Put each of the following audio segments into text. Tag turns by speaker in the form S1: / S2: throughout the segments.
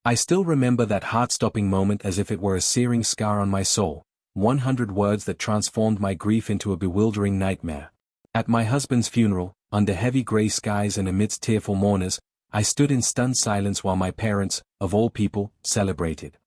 S1: I still remember that heart-stopping moment as if it were a searing scar on my soul, 100 words that transformed my grief into a bewildering nightmare. At my husband's funeral, under heavy grey skies and amidst tearful mourners, I stood in stunned silence while my parents, of all people, celebrated.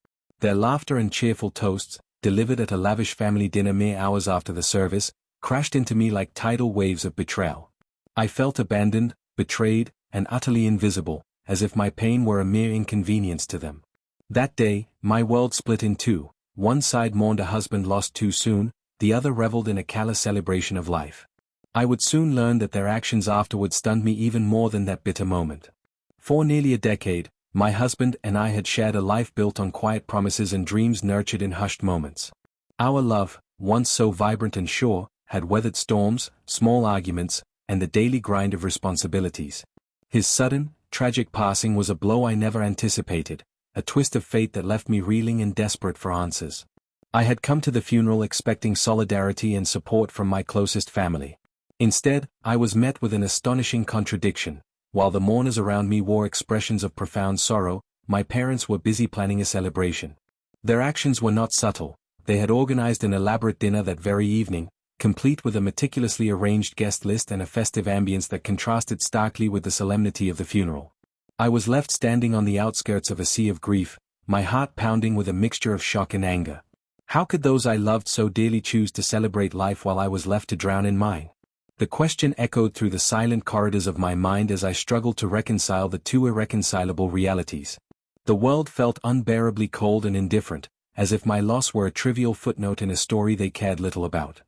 S1: Their laughter and cheerful toasts, delivered at a lavish family dinner mere hours after the service, crashed into me like tidal waves of betrayal. I felt abandoned, betrayed, and utterly invisible, as if my pain were a mere inconvenience to them. That day, my world split in two. One side mourned a husband lost too soon, the other reveled in a callous celebration of life. I would soon learn that their actions afterward stunned me even more than that bitter moment. For nearly a decade, my husband and I had shared a life built on quiet promises and dreams nurtured in hushed moments. Our love, once so vibrant and sure, had weathered storms, small arguments, and the daily grind of responsibilities. His sudden, tragic passing was a blow I never anticipated, a twist of fate that left me reeling and desperate for answers. I had come to the funeral expecting solidarity and support from my closest family. Instead, I was met with an astonishing contradiction. While the mourners around me wore expressions of profound sorrow, my parents were busy planning a celebration. Their actions were not subtle. They had organized an elaborate dinner that very evening, complete with a meticulously arranged guest list and a festive ambience that contrasted starkly with the solemnity of the funeral. I was left standing on the outskirts of a sea of grief, my heart pounding with a mixture of shock and anger. How could those I loved so dearly choose to celebrate life while I was left to drown in mine? The question echoed through the silent corridors of my mind as I struggled to reconcile the two irreconcilable realities. The world felt unbearably cold and indifferent, as if my loss were a trivial footnote in a story they cared little about.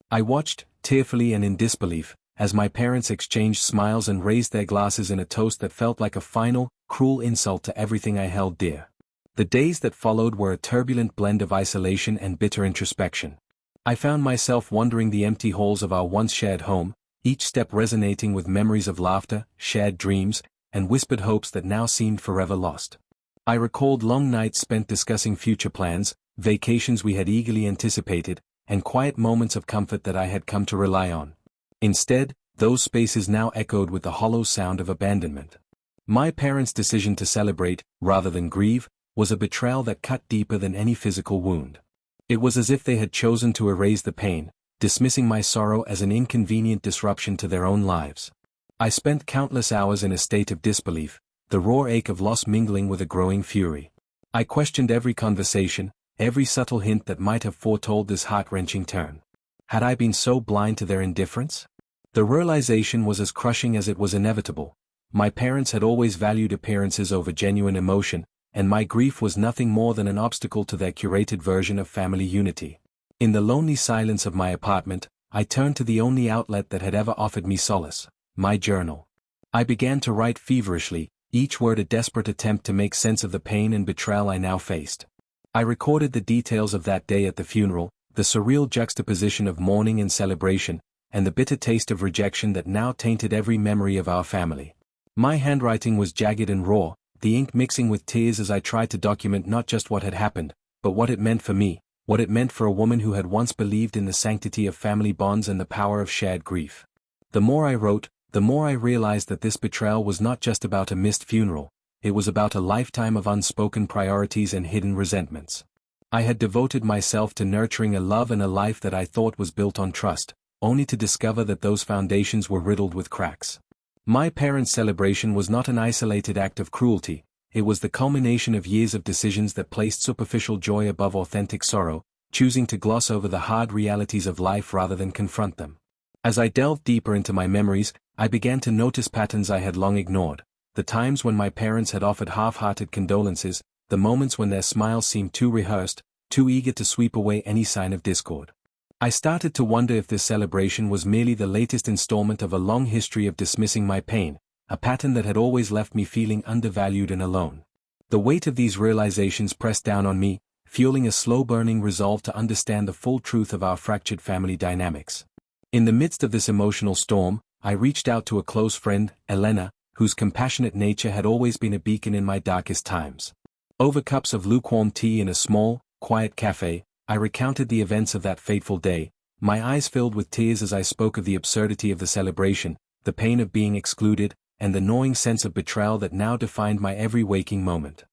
S1: I watched, tearfully and in disbelief, as my parents exchanged smiles and raised their glasses in a toast that felt like a final, cruel insult to everything I held dear. The days that followed were a turbulent blend of isolation and bitter introspection. I found myself wandering the empty halls of our once shared home, each step resonating with memories of laughter, shared dreams, and whispered hopes that now seemed forever lost. I recalled long nights spent discussing future plans, vacations we had eagerly anticipated, and quiet moments of comfort that I had come to rely on. Instead, those spaces now echoed with the hollow sound of abandonment. My parents' decision to celebrate, rather than grieve, was a betrayal that cut deeper than any physical wound. It was as if they had chosen to erase the pain, dismissing my sorrow as an inconvenient disruption to their own lives. I spent countless hours in a state of disbelief, the raw ache of loss mingling with a growing fury. I questioned every conversation, every subtle hint that might have foretold this heart-wrenching turn. Had I been so blind to their indifference? The realization was as crushing as it was inevitable. My parents had always valued appearances over genuine emotion, and my grief was nothing more than an obstacle to their curated version of family unity. In the lonely silence of my apartment, I turned to the only outlet that had ever offered me solace, my journal. I began to write feverishly, each word a desperate attempt to make sense of the pain and betrayal I now faced. I recorded the details of that day at the funeral, the surreal juxtaposition of mourning and celebration, and the bitter taste of rejection that now tainted every memory of our family. My handwriting was jagged and raw, the ink mixing with tears as I tried to document not just what had happened, but what it meant for me, what it meant for a woman who had once believed in the sanctity of family bonds and the power of shared grief. The more I wrote, the more I realized that this betrayal was not just about a missed funeral, it was about a lifetime of unspoken priorities and hidden resentments. I had devoted myself to nurturing a love and a life that I thought was built on trust, only to discover that those foundations were riddled with cracks. My parents' celebration was not an isolated act of cruelty, it was the culmination of years of decisions that placed superficial joy above authentic sorrow, choosing to gloss over the hard realities of life rather than confront them. As I delved deeper into my memories, I began to notice patterns I had long ignored, the times when my parents had offered half-hearted condolences, the moments when their smiles seemed too rehearsed, too eager to sweep away any sign of discord. I started to wonder if this celebration was merely the latest installment of a long history of dismissing my pain, a pattern that had always left me feeling undervalued and alone. The weight of these realizations pressed down on me, fueling a slow-burning resolve to understand the full truth of our fractured family dynamics. In the midst of this emotional storm, I reached out to a close friend, Elena, whose compassionate nature had always been a beacon in my darkest times. Over cups of lukewarm tea in a small, quiet cafe, I recounted the events of that fateful day, my eyes filled with tears as I spoke of the absurdity of the celebration, the pain of being excluded, and the gnawing sense of betrayal that now defined my every waking moment.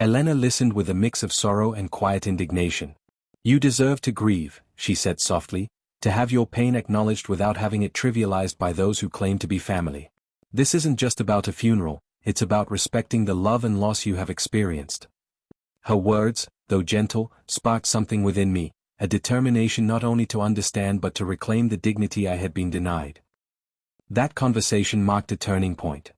S1: Elena listened with a mix of sorrow and quiet indignation. You deserve to grieve, she said softly, to have your pain acknowledged without having it trivialized by those who claim to be family. This isn't just about a funeral, it's about respecting the love and loss you have experienced. Her words, though gentle, sparked something within me, a determination not only to understand but to reclaim the dignity I had been denied. That conversation marked a turning point.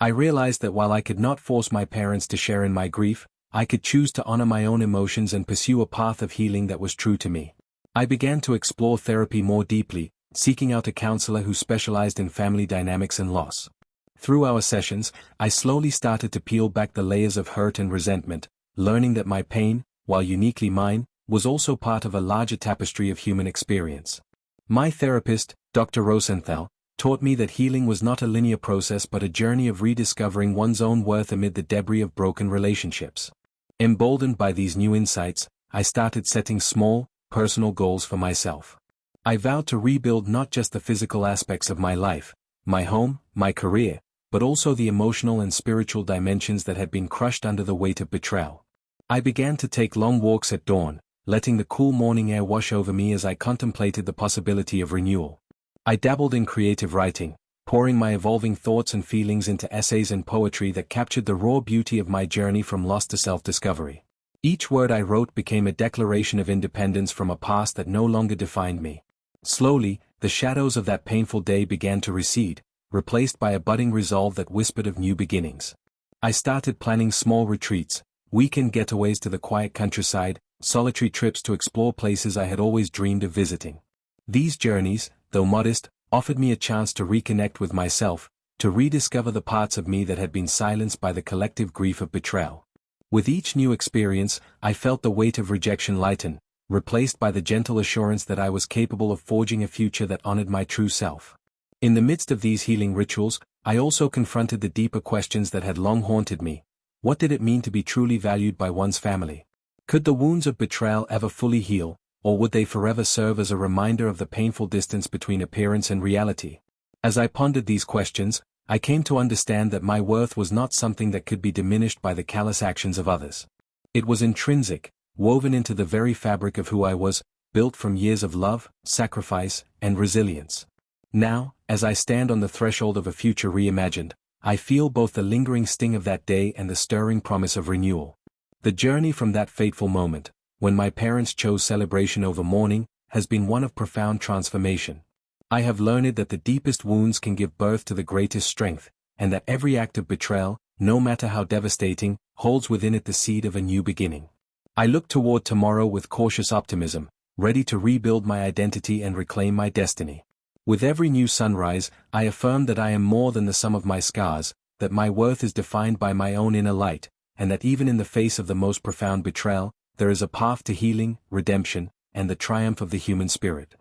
S1: I realized that while I could not force my parents to share in my grief, I could choose to honor my own emotions and pursue a path of healing that was true to me. I began to explore therapy more deeply, seeking out a counselor who specialized in family dynamics and loss. Through our sessions, I slowly started to peel back the layers of hurt and resentment, learning that my pain, while uniquely mine, was also part of a larger tapestry of human experience. My therapist, Dr. Rosenthal, taught me that healing was not a linear process but a journey of rediscovering one's own worth amid the debris of broken relationships. Emboldened by these new insights, I started setting small, personal goals for myself. I vowed to rebuild not just the physical aspects of my life, my home, my career, but also the emotional and spiritual dimensions that had been crushed under the weight of betrayal. I began to take long walks at dawn, letting the cool morning air wash over me as I contemplated the possibility of renewal. I dabbled in creative writing, pouring my evolving thoughts and feelings into essays and poetry that captured the raw beauty of my journey from loss to self-discovery. Each word I wrote became a declaration of independence from a past that no longer defined me. Slowly, the shadows of that painful day began to recede, replaced by a budding resolve that whispered of new beginnings. I started planning small retreats, weekend getaways to the quiet countryside, solitary trips to explore places I had always dreamed of visiting. These journeys, though modest, offered me a chance to reconnect with myself, to rediscover the parts of me that had been silenced by the collective grief of betrayal. With each new experience, I felt the weight of rejection lighten, replaced by the gentle assurance that I was capable of forging a future that honored my true self. In the midst of these healing rituals, I also confronted the deeper questions that had long haunted me. What did it mean to be truly valued by one's family? Could the wounds of betrayal ever fully heal, or would they forever serve as a reminder of the painful distance between appearance and reality? As I pondered these questions, I came to understand that my worth was not something that could be diminished by the callous actions of others. It was intrinsic, woven into the very fabric of who I was, built from years of love, sacrifice, and resilience. Now, as I stand on the threshold of a future reimagined, I feel both the lingering sting of that day and the stirring promise of renewal. The journey from that fateful moment, when my parents chose celebration over mourning, has been one of profound transformation. I have learned that the deepest wounds can give birth to the greatest strength, and that every act of betrayal, no matter how devastating, holds within it the seed of a new beginning. I look toward tomorrow with cautious optimism, ready to rebuild my identity and reclaim my destiny. With every new sunrise, I affirm that I am more than the sum of my scars, that my worth is defined by my own inner light, and that even in the face of the most profound betrayal, there is a path to healing, redemption, and the triumph of the human spirit.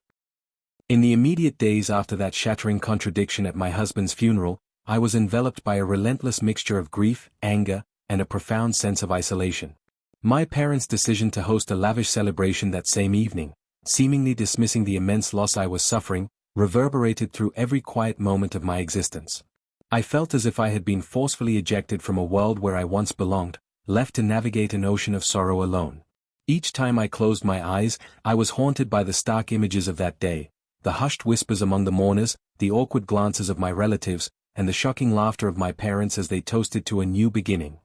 S1: In the immediate days after that shattering contradiction at my husband's funeral, I was enveloped by a relentless mixture of grief, anger, and a profound sense of isolation. My parents' decision to host a lavish celebration that same evening, seemingly dismissing the immense loss I was suffering, reverberated through every quiet moment of my existence. I felt as if I had been forcefully ejected from a world where I once belonged, left to navigate an ocean of sorrow alone. Each time I closed my eyes, I was haunted by the stark images of that day, the hushed whispers among the mourners, the awkward glances of my relatives, and the shocking laughter of my parents as they toasted to a new beginning.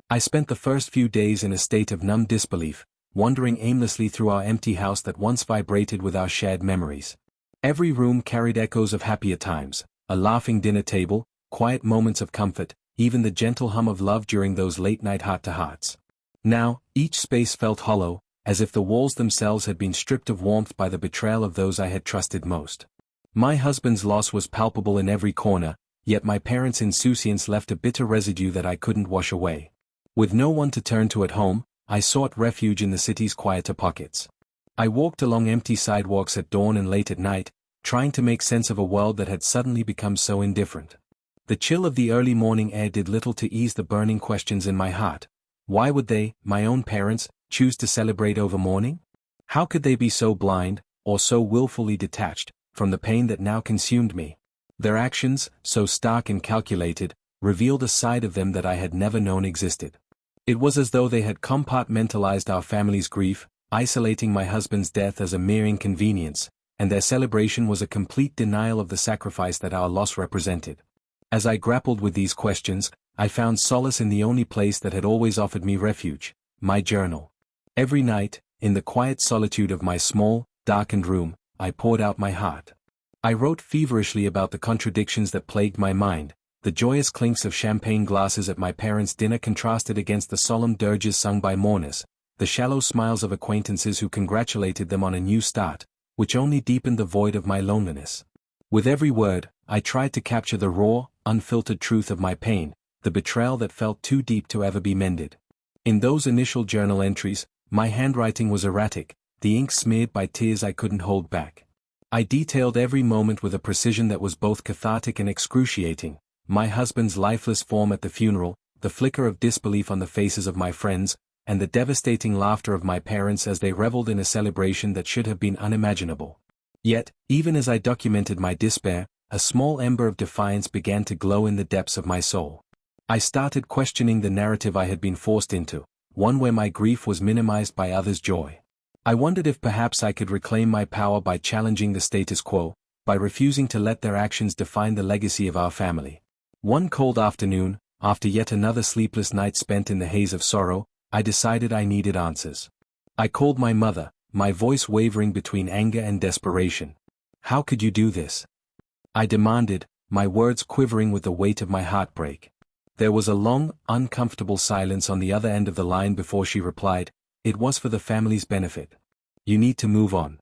S1: I spent the first few days in a state of numb disbelief, wandering aimlessly through our empty house that once vibrated with our shared memories. Every room carried echoes of happier times, a laughing dinner table, quiet moments of comfort, even the gentle hum of love during those late-night heart-to-hearts. Now, each space felt hollow, as if the walls themselves had been stripped of warmth by the betrayal of those I had trusted most. My husband's loss was palpable in every corner, yet my parents' insouciance left a bitter residue that I couldn't wash away. With no one to turn to at home, I sought refuge in the city's quieter pockets. I walked along empty sidewalks at dawn and late at night, trying to make sense of a world that had suddenly become so indifferent. The chill of the early morning air did little to ease the burning questions in my heart. Why would they, my own parents, choose to celebrate over mourning? How could they be so blind, or so willfully detached, from the pain that now consumed me? Their actions, so stark and calculated, revealed a side of them that I had never known existed. It was as though they had compartmentalized our family's grief, isolating my husband's death as a mere inconvenience, and their celebration was a complete denial of the sacrifice that our loss represented. As I grappled with these questions, I found solace in the only place that had always offered me refuge, my journal. Every night, in the quiet solitude of my small, darkened room, I poured out my heart. I wrote feverishly about the contradictions that plagued my mind. The joyous clinks of champagne glasses at my parents' dinner contrasted against the solemn dirges sung by mourners, the shallow smiles of acquaintances who congratulated them on a new start, which only deepened the void of my loneliness. With every word, I tried to capture the raw, unfiltered truth of my pain, the betrayal that felt too deep to ever be mended. In those initial journal entries, my handwriting was erratic, the ink smeared by tears I couldn't hold back. I detailed every moment with a precision that was both cathartic and excruciating. My husband's lifeless form at the funeral, the flicker of disbelief on the faces of my friends, and the devastating laughter of my parents as they reveled in a celebration that should have been unimaginable. Yet, even as I documented my despair, a small ember of defiance began to glow in the depths of my soul. I started questioning the narrative I had been forced into, one where my grief was minimized by others' joy. I wondered if perhaps I could reclaim my power by challenging the status quo, by refusing to let their actions define the legacy of our family. One cold afternoon, after yet another sleepless night spent in the haze of sorrow, I decided I needed answers. I called my mother, my voice wavering between anger and desperation. "How could you do this?" I demanded, my words quivering with the weight of my heartbreak. There was a long, uncomfortable silence on the other end of the line before she replied, "It was for the family's benefit. You need to move on."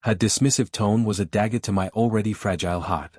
S1: Her dismissive tone was a dagger to my already fragile heart.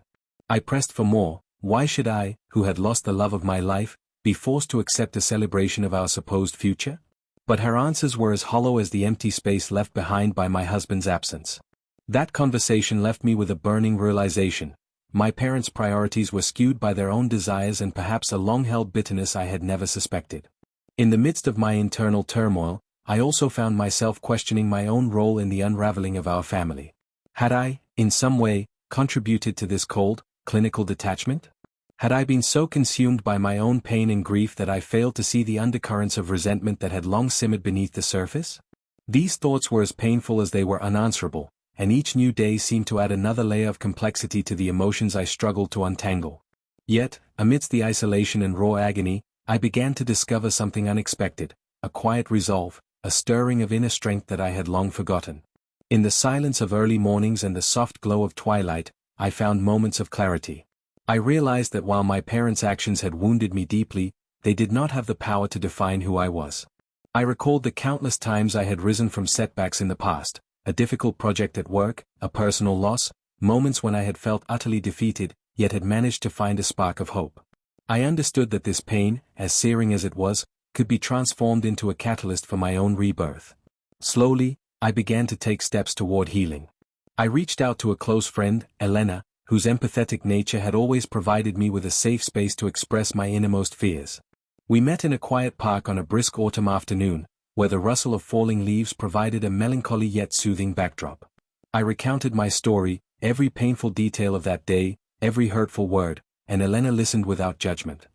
S1: I pressed for more. Why should I, who had lost the love of my life, be forced to accept a celebration of our supposed future? But her answers were as hollow as the empty space left behind by my husband's absence. That conversation left me with a burning realization. My parents' priorities were skewed by their own desires and perhaps a long-held bitterness I had never suspected. In the midst of my internal turmoil, I also found myself questioning my own role in the unraveling of our family. Had I, in some way, contributed to this cold, clinical detachment? Had I been so consumed by my own pain and grief that I failed to see the undercurrents of resentment that had long simmered beneath the surface? These thoughts were as painful as they were unanswerable, and each new day seemed to add another layer of complexity to the emotions I struggled to untangle. Yet, amidst the isolation and raw agony, I began to discover something unexpected, a quiet resolve, a stirring of inner strength that I had long forgotten. In the silence of early mornings and the soft glow of twilight, I found moments of clarity. I realized that while my parents' actions had wounded me deeply, they did not have the power to define who I was. I recalled the countless times I had risen from setbacks in the past, a difficult project at work, a personal loss, moments when I had felt utterly defeated, yet had managed to find a spark of hope. I understood that this pain, as searing as it was, could be transformed into a catalyst for my own rebirth. Slowly, I began to take steps toward healing. I reached out to a close friend, Elena, whose empathetic nature had always provided me with a safe space to express my innermost fears. We met in a quiet park on a brisk autumn afternoon, where the rustle of falling leaves provided a melancholy yet soothing backdrop. I recounted my story, every painful detail of that day, every hurtful word, and Elena listened without judgment.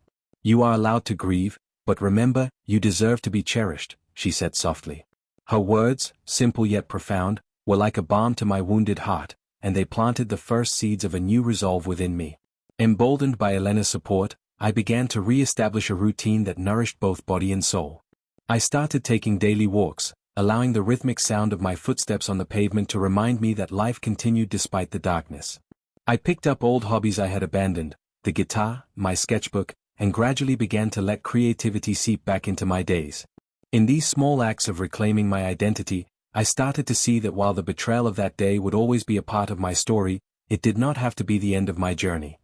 S1: "You are allowed to grieve, but remember, you deserve to be cherished," she said softly. Her words, simple yet profound, were like a balm to my wounded heart, and they planted the first seeds of a new resolve within me. Emboldened by Elena's support, I began to re-establish a routine that nourished both body and soul. I started taking daily walks, allowing the rhythmic sound of my footsteps on the pavement to remind me that life continued despite the darkness. I picked up old hobbies I had abandoned, the guitar, my sketchbook, and gradually began to let creativity seep back into my days. In these small acts of reclaiming my identity, I started to see that while the betrayal of that day would always be a part of my story, it did not have to be the end of my journey.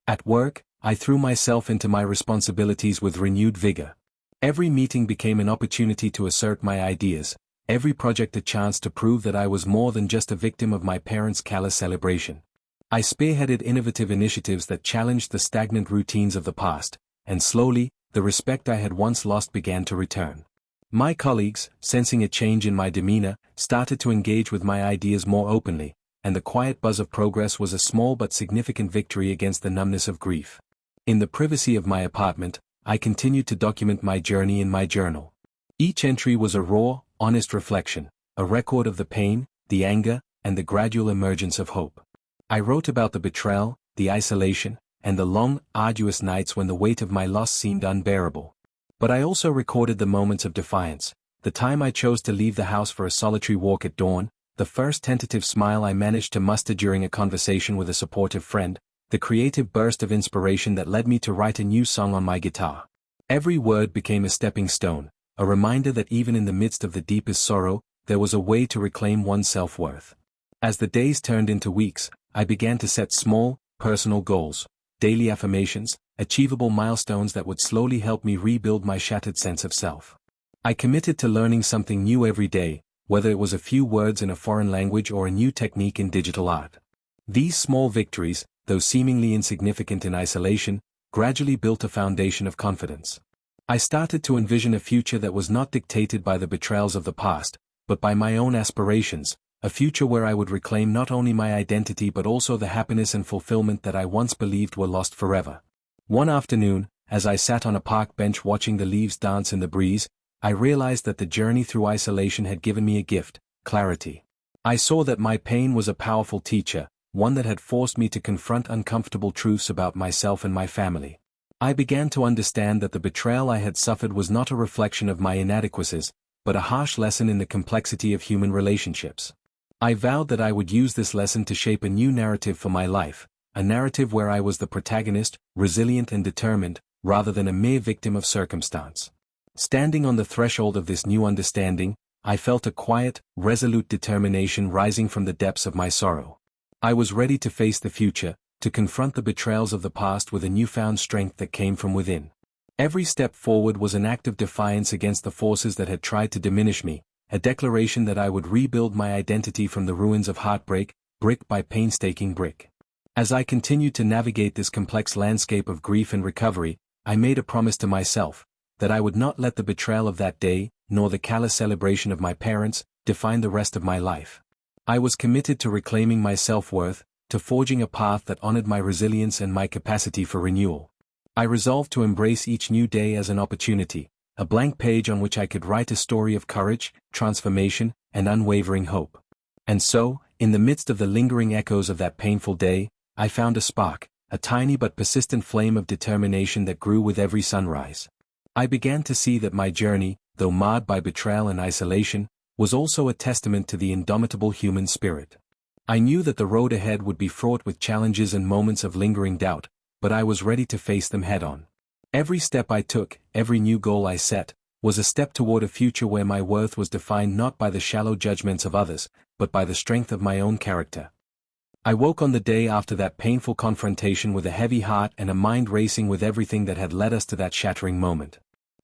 S1: At work, I threw myself into my responsibilities with renewed vigor. Every meeting became an opportunity to assert my ideas, every project a chance to prove that I was more than just a victim of my parents' callous celebration. I spearheaded innovative initiatives that challenged the stagnant routines of the past, and slowly, the respect I had once lost began to return. My colleagues, sensing a change in my demeanor, started to engage with my ideas more openly, and the quiet buzz of progress was a small but significant victory against the numbness of grief. In the privacy of my apartment, I continued to document my journey in my journal. Each entry was a raw, honest reflection, a record of the pain, the anger, and the gradual emergence of hope. I wrote about the betrayal, the isolation, and the long, arduous nights when the weight of my loss seemed unbearable. But I also recorded the moments of defiance, the time I chose to leave the house for a solitary walk at dawn, the first tentative smile I managed to muster during a conversation with a supportive friend, the creative burst of inspiration that led me to write a new song on my guitar. Every word became a stepping stone, a reminder that even in the midst of the deepest sorrow, there was a way to reclaim one's self-worth. As the days turned into weeks, I began to set small, personal goals, daily affirmations, achievable milestones that would slowly help me rebuild my shattered sense of self. I committed to learning something new every day, whether it was a few words in a foreign language or a new technique in digital art. These small victories, though seemingly insignificant in isolation, gradually built a foundation of confidence. I started to envision a future that was not dictated by the betrayals of the past, but by my own aspirations, a future where I would reclaim not only my identity but also the happiness and fulfillment that I once believed were lost forever. One afternoon, as I sat on a park bench watching the leaves dance in the breeze, I realized that the journey through isolation had given me a gift, clarity. I saw that my pain was a powerful teacher, one that had forced me to confront uncomfortable truths about myself and my family. I began to understand that the betrayal I had suffered was not a reflection of my inadequacies, but a harsh lesson in the complexity of human relationships. I vowed that I would use this lesson to shape a new narrative for my life, a narrative where I was the protagonist, resilient and determined, rather than a mere victim of circumstance. Standing on the threshold of this new understanding, I felt a quiet, resolute determination rising from the depths of my sorrow. I was ready to face the future, to confront the betrayals of the past with a newfound strength that came from within. Every step forward was an act of defiance against the forces that had tried to diminish me, a declaration that I would rebuild my identity from the ruins of heartbreak, brick by painstaking brick. As I continued to navigate this complex landscape of grief and recovery, I made a promise to myself, that I would not let the betrayal of that day, nor the callous celebration of my parents, define the rest of my life. I was committed to reclaiming my self-worth, to forging a path that honored my resilience and my capacity for renewal. I resolved to embrace each new day as an opportunity, a blank page on which I could write a story of courage, transformation, and unwavering hope. And so, in the midst of the lingering echoes of that painful day, I found a spark, a tiny but persistent flame of determination that grew with every sunrise. I began to see that my journey, though marred by betrayal and isolation, was also a testament to the indomitable human spirit. I knew that the road ahead would be fraught with challenges and moments of lingering doubt, but I was ready to face them head-on. Every step I took, every new goal I set, was a step toward a future where my worth was defined not by the shallow judgments of others, but by the strength of my own character. I woke on the day after that painful confrontation with a heavy heart and a mind racing with everything that had led us to that shattering moment.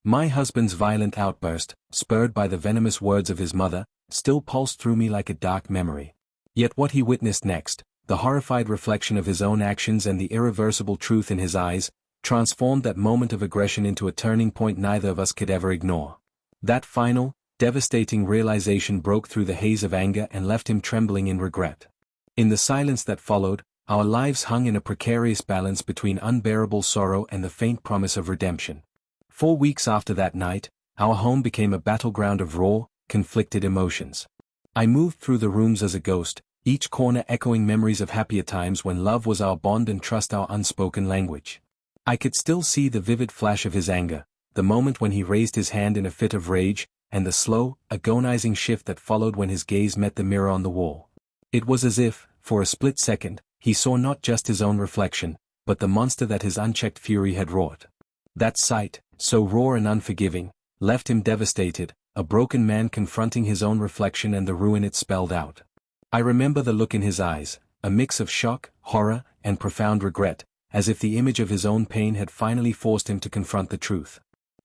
S1: My husband's violent outburst, spurred by the venomous words of his mother, still pulsed through me like a dark memory. Yet what he witnessed next, the horrified reflection of his own actions and the irreversible truth in his eyes, transformed that moment of aggression into a turning point neither of us could ever ignore. That final, devastating realization broke through the haze of anger and left him trembling in regret. In the silence that followed, our lives hung in a precarious balance between unbearable sorrow and the faint promise of redemption. 4 weeks after that night, our home became a battleground of raw, conflicted emotions. I moved through the rooms as a ghost, each corner echoing memories of happier times when love was our bond and trust our unspoken language. I could still see the vivid flash of his anger, the moment when he raised his hand in a fit of rage, and the slow, agonizing shift that followed when his gaze met the mirror on the wall. It was as if, for a split second, he saw not just his own reflection, but the monster that his unchecked fury had wrought. That sight, so raw and unforgiving, left him devastated, a broken man confronting his own reflection and the ruin it spelled out. I remember the look in his eyes, a mix of shock, horror, and profound regret, as if the image of his own pain had finally forced him to confront the truth.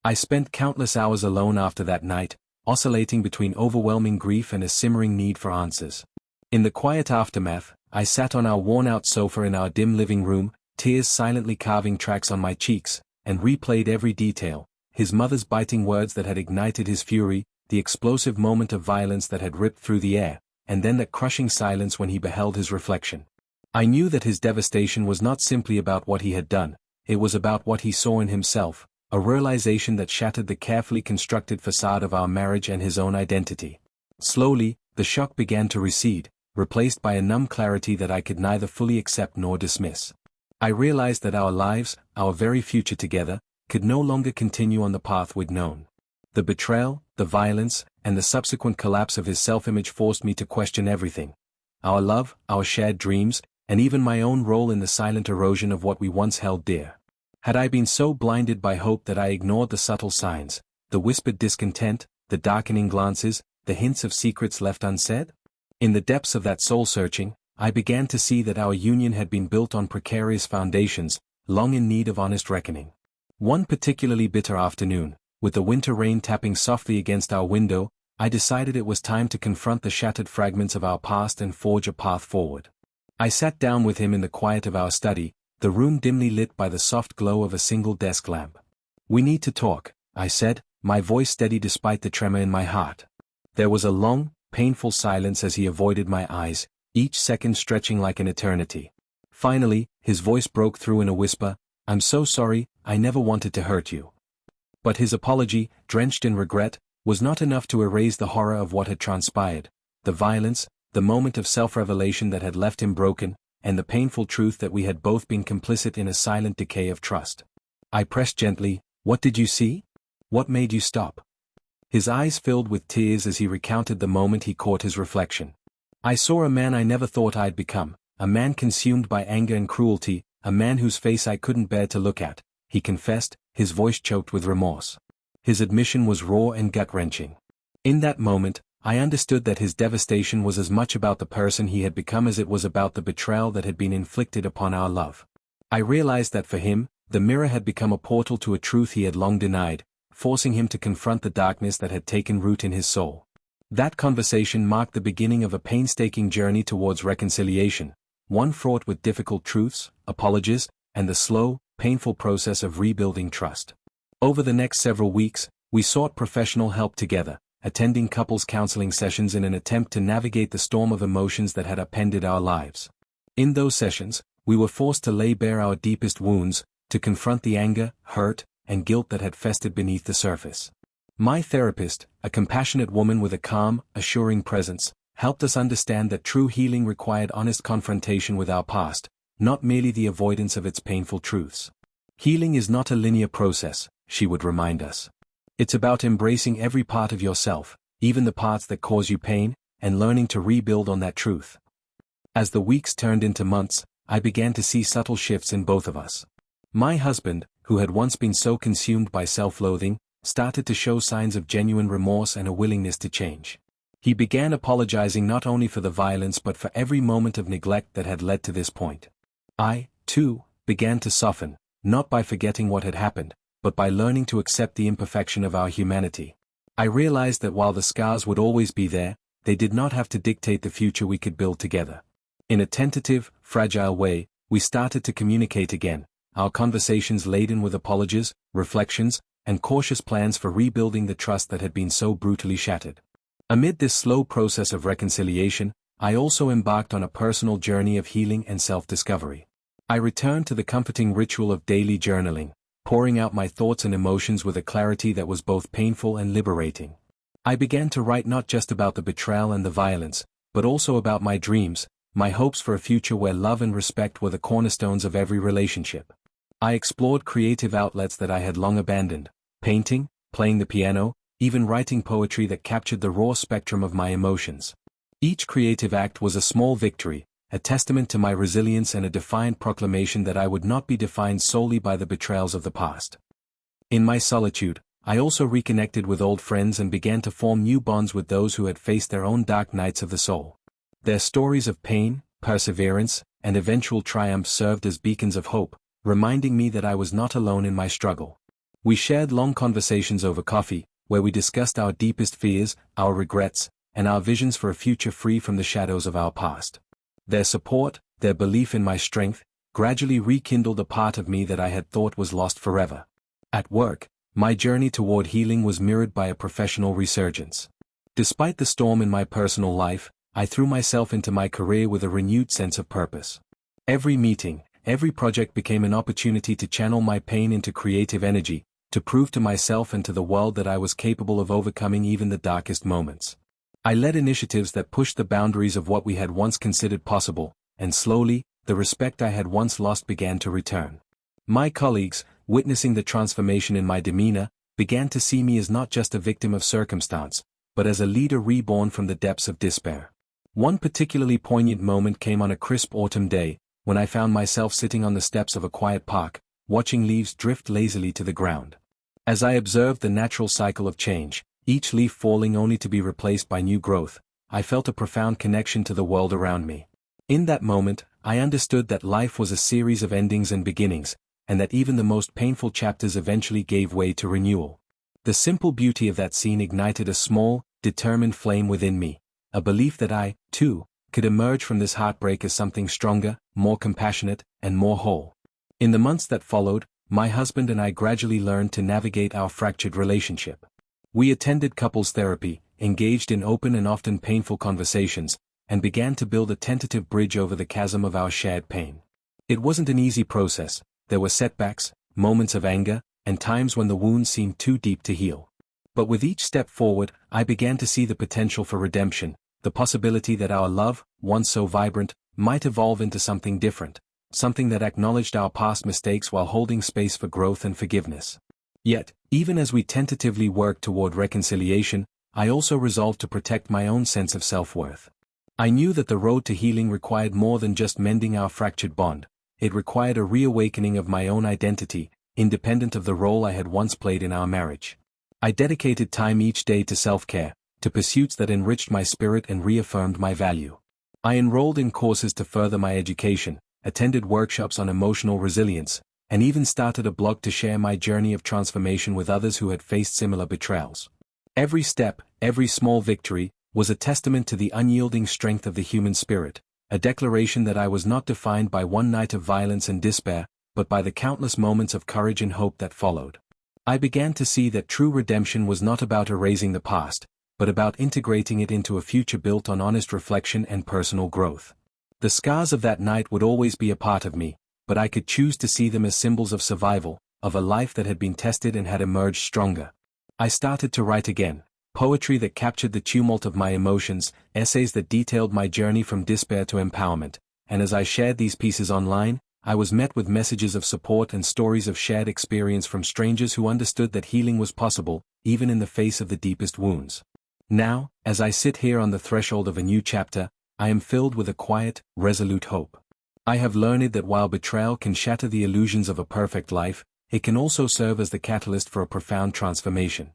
S1: I spent countless hours alone after that night, oscillating between overwhelming grief and a simmering need for answers. In the quiet aftermath, I sat on our worn-out sofa in our dim living room, tears silently carving tracks on my cheeks, and replayed every detail, his mother's biting words that had ignited his fury, the explosive moment of violence that had ripped through the air, and then that crushing silence when he beheld his reflection. I knew that his devastation was not simply about what he had done, it was about what he saw in himself, a realization that shattered the carefully constructed facade of our marriage and his own identity. Slowly, the shock began to recede, replaced by a numb clarity that I could neither fully accept nor dismiss. I realized that our lives, our very future together, could no longer continue on the path we'd known. The betrayal, the violence, and the subsequent collapse of his self-image forced me to question everything. Our love, our shared dreams, and even my own role in the silent erosion of what we once held dear. Had I been so blinded by hope that I ignored the subtle signs, the whispered discontent, the darkening glances, the hints of secrets left unsaid? In the depths of that soul-searching, I began to see that our union had been built on precarious foundations, long in need of honest reckoning. One particularly bitter afternoon, with the winter rain tapping softly against our window, I decided it was time to confront the shattered fragments of our past and forge a path forward. I sat down with him in the quiet of our study, the room dimly lit by the soft glow of a single desk lamp. "We need to talk," I said, my voice steady despite the tremor in my heart. There was a long, painful silence as he avoided my eyes, each second stretching like an eternity. Finally, his voice broke through in a whisper, "I'm so sorry, I never wanted to hurt you." But his apology, drenched in regret, was not enough to erase the horror of what had transpired, the violence, the moment of self-revelation that had left him broken, and the painful truth that we had both been complicit in a silent decay of trust. I pressed gently, "What did you see? What made you stop?" His eyes filled with tears as he recounted the moment he caught his reflection. "I saw a man I never thought I'd become, a man consumed by anger and cruelty, a man whose face I couldn't bear to look at," he confessed, his voice choked with remorse. His admission was raw and gut-wrenching. In that moment, I understood that his devastation was as much about the person he had become as it was about the betrayal that had been inflicted upon our love. I realized that for him, the mirror had become a portal to a truth he had long denied, forcing him to confront the darkness that had taken root in his soul. That conversation marked the beginning of a painstaking journey towards reconciliation, one fraught with difficult truths, apologies, and the slow, painful process of rebuilding trust. Over the next several weeks, we sought professional help together, attending couples counseling sessions in an attempt to navigate the storm of emotions that had upended our lives. In those sessions, we were forced to lay bare our deepest wounds, to confront the anger, hurt, and guilt that had festered beneath the surface. My therapist, a compassionate woman with a calm, assuring presence, helped us understand that true healing required honest confrontation with our past, not merely the avoidance of its painful truths. Healing is not a linear process, she would remind us. It's about embracing every part of yourself, even the parts that cause you pain, and learning to rebuild on that truth. As the weeks turned into months, I began to see subtle shifts in both of us. My husband, who had once been so consumed by self-loathing, started to show signs of genuine remorse and a willingness to change. He began apologizing not only for the violence but for every moment of neglect that had led to this point. I, too, began to soften, not by forgetting what had happened, but by learning to accept the imperfection of our humanity. I realized that while the scars would always be there, they did not have to dictate the future we could build together. In a tentative, fragile way, we started to communicate again, our conversations laden with apologies, reflections, and cautious plans for rebuilding the trust that had been so brutally shattered. Amid this slow process of reconciliation, I also embarked on a personal journey of healing and self-discovery. I returned to the comforting ritual of daily journaling, pouring out my thoughts and emotions with a clarity that was both painful and liberating. I began to write not just about the betrayal and the violence, but also about my dreams, my hopes for a future where love and respect were the cornerstones of every relationship. I explored creative outlets that I had long abandoned, painting, playing the piano, even writing poetry that captured the raw spectrum of my emotions. Each creative act was a small victory, a testament to my resilience and a defiant proclamation that I would not be defined solely by the betrayals of the past. In my solitude, I also reconnected with old friends and began to form new bonds with those who had faced their own dark nights of the soul. Their stories of pain, perseverance, and eventual triumph served as beacons of hope, reminding me that I was not alone in my struggle. We shared long conversations over coffee, where we discussed our deepest fears, our regrets, and our visions for a future free from the shadows of our past. Their support, their belief in my strength, gradually rekindled a part of me that I had thought was lost forever. At work, my journey toward healing was mirrored by a professional resurgence. Despite the storm in my personal life, I threw myself into my career with a renewed sense of purpose. Every meeting, every project became an opportunity to channel my pain into creative energy, to prove to myself and to the world that I was capable of overcoming even the darkest moments. I led initiatives that pushed the boundaries of what we had once considered possible, and slowly, the respect I had once lost began to return. My colleagues, witnessing the transformation in my demeanor, began to see me as not just a victim of circumstance, but as a leader reborn from the depths of despair. One particularly poignant moment came on a crisp autumn day, when I found myself sitting on the steps of a quiet park, watching leaves drift lazily to the ground. As I observed the natural cycle of change, each leaf falling only to be replaced by new growth, I felt a profound connection to the world around me. In that moment, I understood that life was a series of endings and beginnings, and that even the most painful chapters eventually gave way to renewal. The simple beauty of that scene ignited a small, determined flame within me, a belief that I, too, could emerge from this heartbreak as something stronger, more compassionate, and more whole. In the months that followed, my husband and I gradually learned to navigate our fractured relationship. We attended couples therapy, engaged in open and often painful conversations, and began to build a tentative bridge over the chasm of our shared pain. It wasn't an easy process. There were setbacks, moments of anger, and times when the wound seemed too deep to heal. But with each step forward, I began to see the potential for redemption, the possibility that our love, once so vibrant, might evolve into something different, something that acknowledged our past mistakes while holding space for growth and forgiveness. Yet, even as we tentatively worked toward reconciliation, I also resolved to protect my own sense of self-worth. I knew that the road to healing required more than just mending our fractured bond. It required a reawakening of my own identity, independent of the role I had once played in our marriage. I dedicated time each day to self-care, to pursuits that enriched my spirit and reaffirmed my value. I enrolled in courses to further my education, attended workshops on emotional resilience, and even started a blog to share my journey of transformation with others who had faced similar betrayals. Every step, every small victory, was a testament to the unyielding strength of the human spirit, a declaration that I was not defined by one night of violence and despair, but by the countless moments of courage and hope that followed. I began to see that true redemption was not about erasing the past, but about integrating it into a future built on honest reflection and personal growth. The scars of that night would always be a part of me, but I could choose to see them as symbols of survival, of a life that had been tested and had emerged stronger. I started to write again. Poetry that captured the tumult of my emotions, essays that detailed my journey from despair to empowerment, and as I shared these pieces online, I was met with messages of support and stories of shared experience from strangers who understood that healing was possible, even in the face of the deepest wounds. Now, as I sit here on the threshold of a new chapter, I am filled with a quiet, resolute hope. I have learned that while betrayal can shatter the illusions of a perfect life, it can also serve as the catalyst for a profound transformation.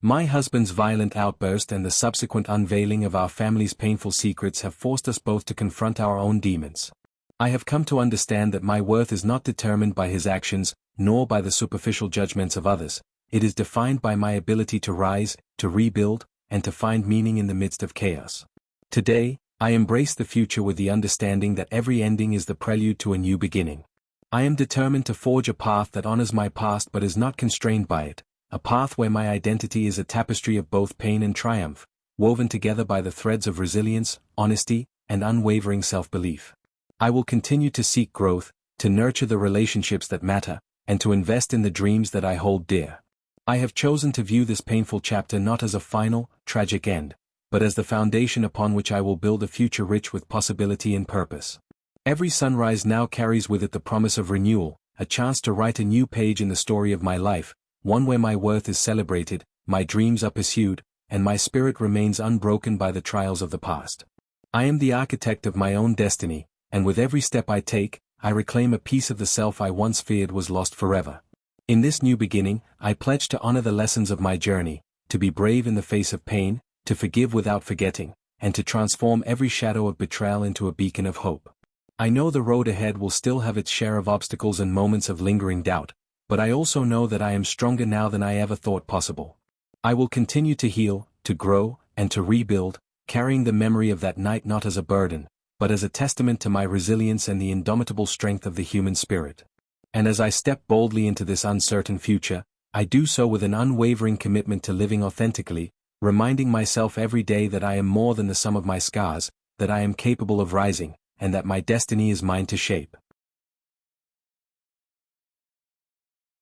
S1: My husband's violent outburst and the subsequent unveiling of our family's painful secrets have forced us both to confront our own demons. I have come to understand that my worth is not determined by his actions, nor by the superficial judgments of others. It is defined by my ability to rise, to rebuild, and to find meaning in the midst of chaos. Today, I embrace the future with the understanding that every ending is the prelude to a new beginning. I am determined to forge a path that honors my past but is not constrained by it. A path where my identity is a tapestry of both pain and triumph, woven together by the threads of resilience, honesty, and unwavering self-belief. I will continue to seek growth, to nurture the relationships that matter, and to invest in the dreams that I hold dear. I have chosen to view this painful chapter not as a final, tragic end, but as the foundation upon which I will build a future rich with possibility and purpose. Every sunrise now carries with it the promise of renewal, a chance to write a new page in the story of my life, one where my worth is celebrated, my dreams are pursued, and my spirit remains unbroken by the trials of the past. I am the architect of my own destiny, and with every step I take, I reclaim a piece of the self I once feared was lost forever. In this new beginning, I pledge to honor the lessons of my journey, to be brave in the face of pain, to forgive without forgetting, and to transform every shadow of betrayal into a beacon of hope. I know the road ahead will still have its share of obstacles and moments of lingering doubt, but I also know that I am stronger now than I ever thought possible. I will continue to heal, to grow, and to rebuild, carrying the memory of that night not as a burden, but as a testament to my resilience and the indomitable strength of the human spirit. And as I step boldly into this uncertain future, I do so with an unwavering commitment to living authentically, reminding myself every day that I am more than the sum of my scars, that I am capable of rising, and that my destiny is mine to shape.